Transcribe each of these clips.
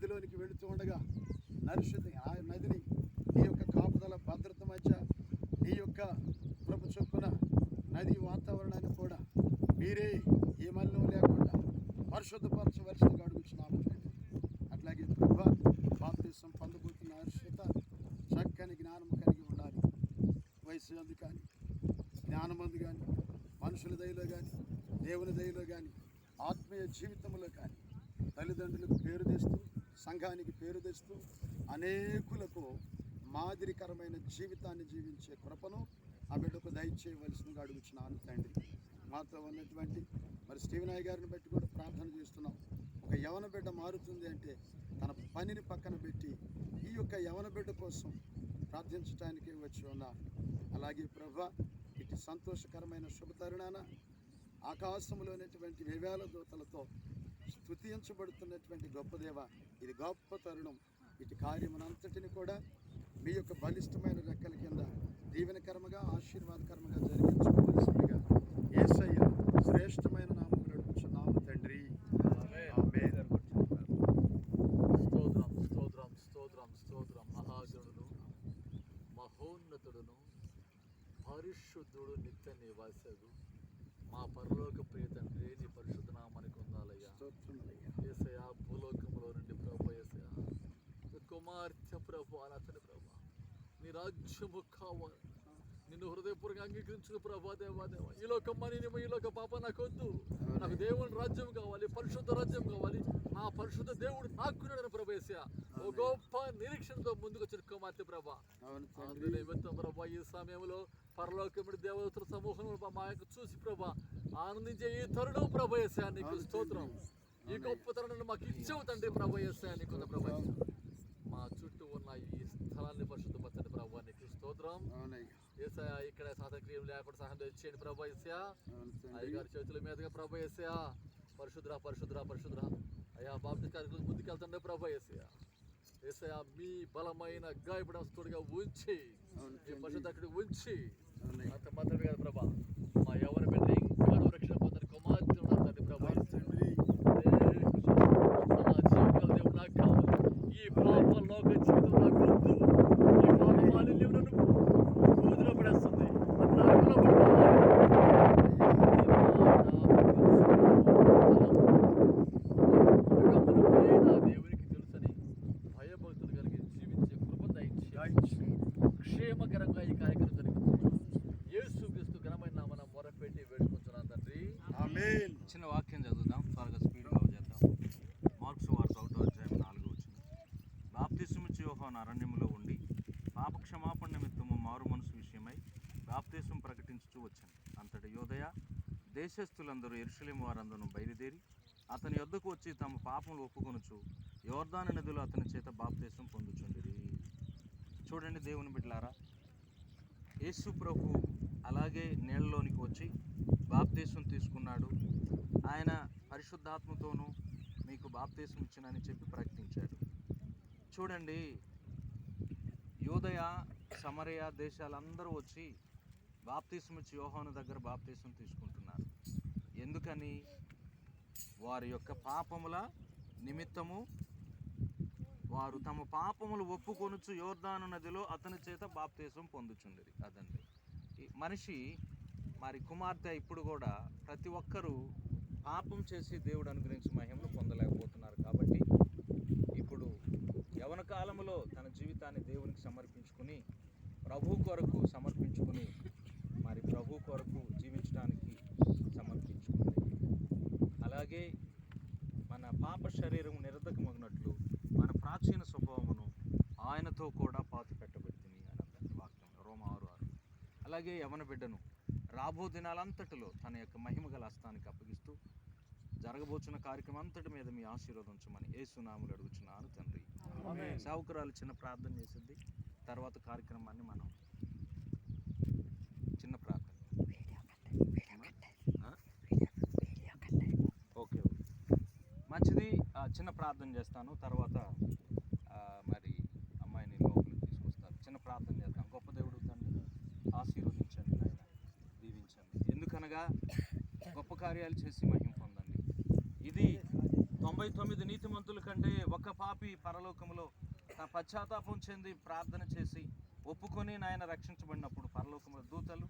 నదిలోనికి వెళుతూ ఉండగా ఆ నదిని నీ యొక్క కాపుదల భద్రత మధ్య నీ యొక్క కృప చొప్పున నది వాతావరణాన్ని కూడా మీరే ఏ మలినం లేకుండా పరిశుద్ధపరచవలసిందిగా అడుగుచున్నాము. అట్లాగే ప్రభా బాప్తిసం పొందబోతున్న అర్హత చక్కని జ్ఞానము కలిగి ఉండాలి. వయసు అందు కానీ జ్ఞానమందు కానీ మనుషుల దయలో కానీ దేవుని దయలో కానీ ఆత్మీయ జీవితంలో కానీ తల్లిదండ్రులకు పేరు తెస్తూ సంఘానికి పేరు తెస్తూ అనేకులకు మాదిరికరమైన జీవితాన్ని జీవించే కృపను ఆ బిడ్డకు దయచేయవలసిందిగా అడుగుచున్నాను తండ్రి. మాతో ఉన్నటువంటి మరి స్టీవెన్ గారిని బట్టి కూడా ప్రార్థన చేస్తున్నాం. ఒక యవన బిడ్డ మారుతుంది అంటే తన పనిని పక్కన పెట్టి ఈ యొక్క యవన బిడ్డ కోసం ప్రార్థించడానికి వచ్చి ఉన్నారు. అలాగే ప్రభా ఇటు సంతోషకరమైన శుభతరుణాన ఆకాశంలోనేటువంటి వేవేల దూతలతో స్తుతించబడుతున్నటువంటి గొప్ప దేవ, ఇది గొప్ప తరుణం. ఇటు కార్యమునంతటిని కూడా మీ యొక్క బలిష్టమైన రెక్కల కింద దీవెనకరముగా ఆశీర్వాదకరముగా జరిగించుకోవలసిందిగా యేసయ్య శ్రేష్టమైన నామములో అడుగుచున్నాము తండ్రి. స్తోత్రం స్తోత్రం స్తోత్రం స్తోత్రం. మహాగణుడు మహోన్నతుడును పరిశుద్ధుడు నిత్య నివాసడు మా పరలోక ప్రియ తండ్రి, నీ పరిశుద్ధ నామానికి వందనాలయ్యా. యేసయ్యా భూలోకంలో నుండి ప్రభు యేసయ్యా కుమార్తె ప్రభు అతని ప్రభు నీ రాజ్యము కావాలి. నిన్ను హృదయపూర్వకంగా అంగీకరించుకు ప్రభా దేవా దేవ. ఈ లోక మనీనేమో ఈ లోక పాప నాకు వద్దు, నాకు దేవుని రాజ్యం కావాలి, పరిశుద్ధ రాజ్యం కావాలి. నా పరిశుద్ధ దేవుడు నాకున్నాడని ప్రభా యేసయ్యా ఓ గొప్ప నిరీక్షణతో ముందుకు వచ్చిన కుమార్తె ప్రభా. అందులో నిమిత్తం ప్రభా ఈ సమయంలో పరలోకముడి దేవతల సమూహంలో మా యొక్క చూసి ప్రభా ఆనందించే ఈ తరుణం ప్రభా యేసయ్యా నీకు స్తోత్రం. ఈ గొప్ప తరుణాన్ని మాకు ఇచ్చావు తండ్రి ప్రభా యేసయ్యా నీకు ప్రభా. మా చుట్టూ ఉన్న ఈ స్థలాన్ని పరిశుద్ధపరచండి ప్రభా నీకు స్తోత్రం. యేసయ్యా ఇక్కడ సాధక్రియం లేకుండా సహాయం తెచ్చేయండి ప్రభా యేసయ్యా. అయ్యగారి చేతుల మీదుగా ప్రభా యేసయ్యా పరిశుద్ధ పరిశుద్ధ పరిశుద్ధ అయ్యా బాప్టిస్ట్ కార్యక్రమం ముందుకెళ్తుండే ప్రభా యేసయ్యా. యేసయ్యా మీ బలమైన గాయపడస్తుడిగా ఉంచి మీ పరిశుద్ధ అక్కడికి ఉంచి అంత మాత్రమే కాదు ప్రభా మా ఎవరి బిడ్డ ఇంకా రక్షణ పొందని కుమార్తె తండ్రి ప్రభా తండ్రి. నా జీవితంలో దేవుడు నాకు కావాలి. ఈ పాప లోక జీవితం నాకు వద్దు. ఈ పాప మాలిన్యం నన్ను బూదిలో పడేస్తుంది. నా దేవునికి తెలుసని భయభక్తులు కలిగి జీవించే కృప దయచేసి క్షేమకరంగా ఈ కార్యక్రమం జరుగుతుంది. యేసు క్రీస్తు ఘనమైన నామమున మొరపెట్టి వేడుకుంటున్నాను తండ్రి. ఆమేన్. చిన్న వాక్యం చదువుదాం, త్వరగా స్పీడ్గా చేద్దాం. మార్క్స్ వార్త 1వ అధ్యాయం 4వ వచనం. బాప్తిసమిచ్చు యోహాను అరణ్యములో ఉండి పాపక్షమాపణ నిమిత్తము మారు మనసు విషయమై బాప్తిసం ప్రకటించుచూ వచ్చాను. అంతటి యోదయ దేశస్థులందరూ యెరూషలేము వారందరూ బయలుదేరి అతని యొద్దకు వచ్చి తమ పాపములు ఒప్పుకొనుచు యోర్దాను నదిలో అతని చేత బాప్తిసం పొందుచుండిరి. చూడండి దేవుని బిడ్డలారా, యేసు ప్రభు అలాగే నీళ్ళలోనికి వచ్చి బాప్తిసం తీసుకున్నాడు. ఆయన పరిశుద్ధాత్మతోనూ మీకు బాప్తిసం ఇచ్చినని చెప్పి ప్రకటించాడు. చూడండి, యూదయ సమరయ దేశాలందరూ వచ్చి బాప్తిసం ఇచ్చి యోహాను దగ్గర బాప్తిసం తీసుకుంటున్నారు. ఎందుకని? వారి యొక్క పాపముల నిమిత్తము వారు తమ పాపములు ఒప్పుకొనుచు యోర్దాను నదిలో అతని చేత బాప్తిసం పొందుచుండిరి. అదండి మనిషి. మరి కుమార్తె ఇప్పుడు కూడా ప్రతి ఒక్కరూ పాపం చేసి దేవుడు అనుగ్రహించి మహిమను పొందలేకపోతున్నారు. కాబట్టి ఇప్పుడు యవన కాలంలో తన జీవితాన్ని దేవునికి సమర్పించుకుని ప్రభు కొరకు సమర్పించుకుని మరి ప్రభు కొరకు జీవించడానికి సమర్పించుకుంది. అలాగే మన పాప శరీరం నిరర్ధకమగినట్లు మన ప్రాచీన స్వభావమును ఆయనతో కూడా పాతి పెట్టబెట్టింది అని వాక్యం రోమా 6:6. అలాగే యవన బిడ్డను రాబో దినాలంతటిలో తన యొక్క మహిమ గల హస్తానికి అప్పగిస్తూ జరగబోచున్న కార్యక్రమం అంతటి మీద మీ ఆశీర్వాదం ఉంచమని యేసు నామములో అడుగుచున్నాను తండ్రి. సేవకురాలు చిన్న ప్రార్థన చేసింది. తర్వాత కార్యక్రమాన్ని మనం చిన్న ప్రార్థన. ఓకే, మంచిది. చిన్న ప్రార్థన చేస్తాను. తర్వాత మరి అమ్మాయిని లోపలికి తీసుకొస్తారు. చిన్న ప్రార్థన చేద్దాం. గొప్ప దేవుడు తండ్రి, ఆశీర్వదించండి నాయన, దీవించండి. ఎందుకనగా గొప్ప కార్యాలు చేసి మహిమ పొందండి. ఇది 90 99 నీతిమంతుల కంటే ఒక పాపి పరలోకములో తన పశ్చాత్తాపం చెంది ప్రార్థన చేసి ఒప్పుకొని నాయన రక్షించబడినప్పుడు పరలోకముల దూతలు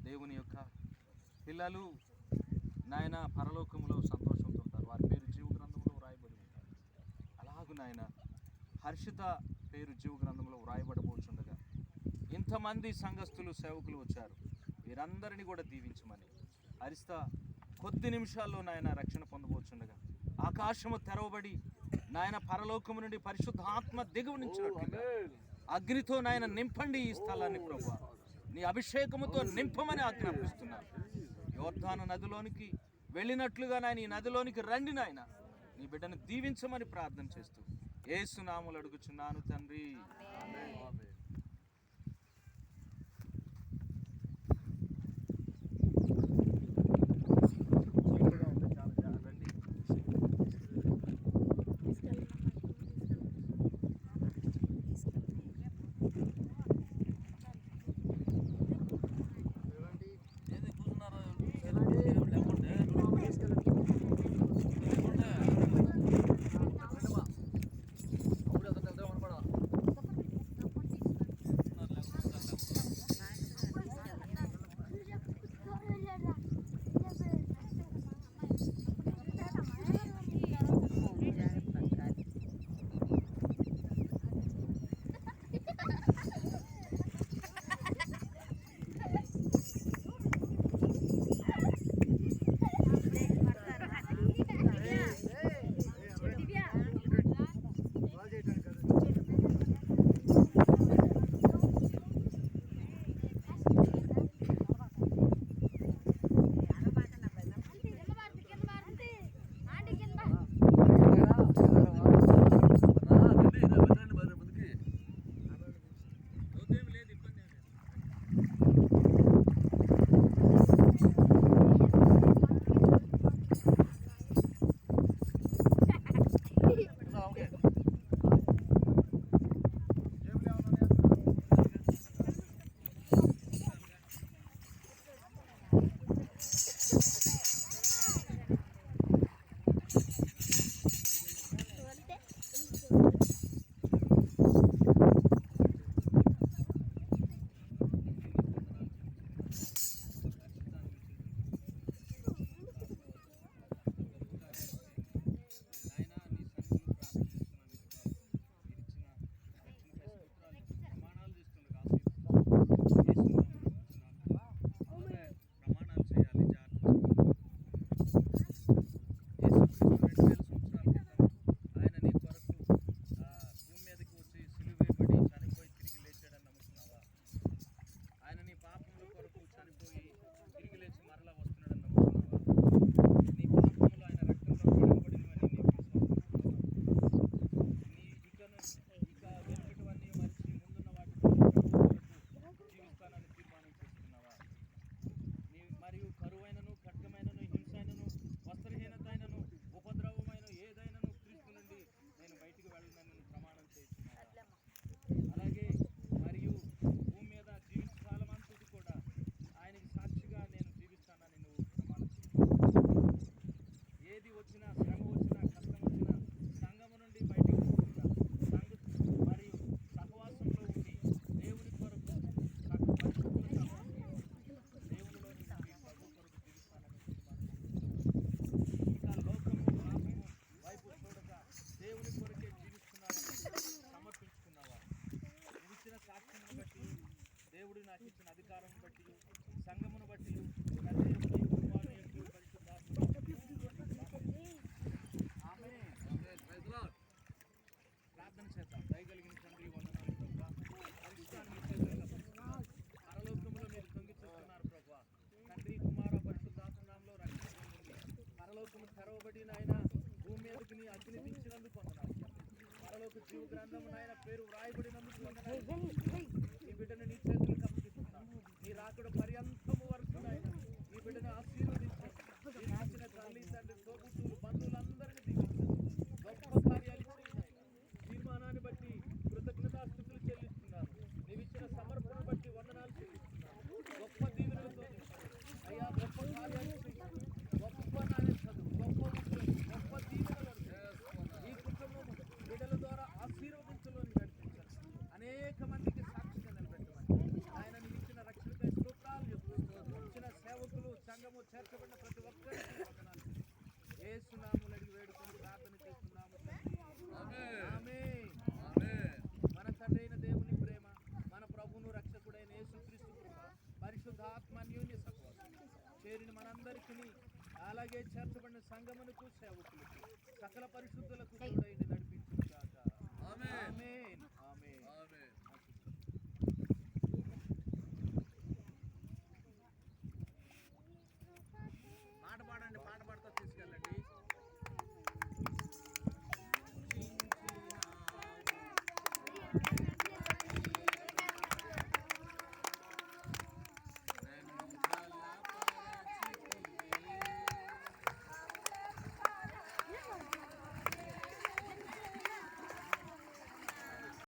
దేవుని యొక్క పిల్లలు నాయన పరలోకములో సంతోషంతో ఉంటారు. వారి పేరు జీవ గ్రంథంలో వ్రాయబడి ఉంటారు. అలాగూ నాయన హర్షిత పేరు జీవ గ్రంథంలో వ్రాయబడబోచుండగా ఇంతమంది సంఘస్థులు సేవకులు వచ్చారు. వీరందరినీ కూడా దీవించమని హరిస్త కొద్ది నిమిషాల్లో నాయన రక్షణ పొందబోచుండగా ఆకాశము తెరవబడి నాయన పరలోకము నుండి పరిశుద్ధాత్మ దిగువ నుంచినట్లుగా అగ్నితో నాయన నింపండి ఈ స్థలాన్ని ప్రభువా. నీ అభిషేకముతో నింపమని ఆజ్ఞాపిస్తున్నాను. యోర్దాను నదిలోనికి వెళ్ళినట్లుగా నాయన ఈ నదిలోనికి రండి నాయన. నీ బిడ్డను దీవించమని ప్రార్థన చేస్తూ యేసు నామములో అడుగుచున్నాను తండ్రి. సంఘమును బట్టి ప్రార్థన చేద్దాం. దయగలిగిన తండ్రి వందనాలు ప్రభువా. పరలోకములో మీరు తొంగి చూస్తున్నారు ప్రభువా. తండ్రి కుమార పరిశుద్ధాత్మ నామములో రక్షణ పొందింది. పరలోకము తెరవబడి నాయన భూమి మీదకి నీ అగ్ని దించినందుకు వందనాలు. పరలోక జీవ గ్రంథము నాయన పేరు వ్రాయబడినందుకు వందనాలు. ఈ బిడ్డను నీ చేతులకు అప్పగిస్తున్నాను. నీ రాకడ పర్యంతము వరకు నాయన ఈ బిడ్డను ఆశీర్వదించండి. ఇచ్చిన తల్లి తండ్రి తోబుట్టువులు బంధువులందరినీ దీవించండి. గొప్ప కార్యాలు చేయండి. తీర్మానాన్ని బట్టి కృతజ్ఞతాస్తుతులు చెల్లిస్తున్నాను. నీవిచ్చిన సమర్పణ బట్టి వందనాలు చెల్లిస్తున్నాను. గొప్ప దీవెనలతో అయ్యా గొప్ప కార్యాలు చేయండి. గొప్ప నాయన చదువు, గొప్ప ఉద్యోగం, గొప్ప దీవెనలు చేసుకుని అలాగే చేర్చబడిన సంఘమునకు సేవకులకు సకల పరిశుద్ధులకు తోడైండి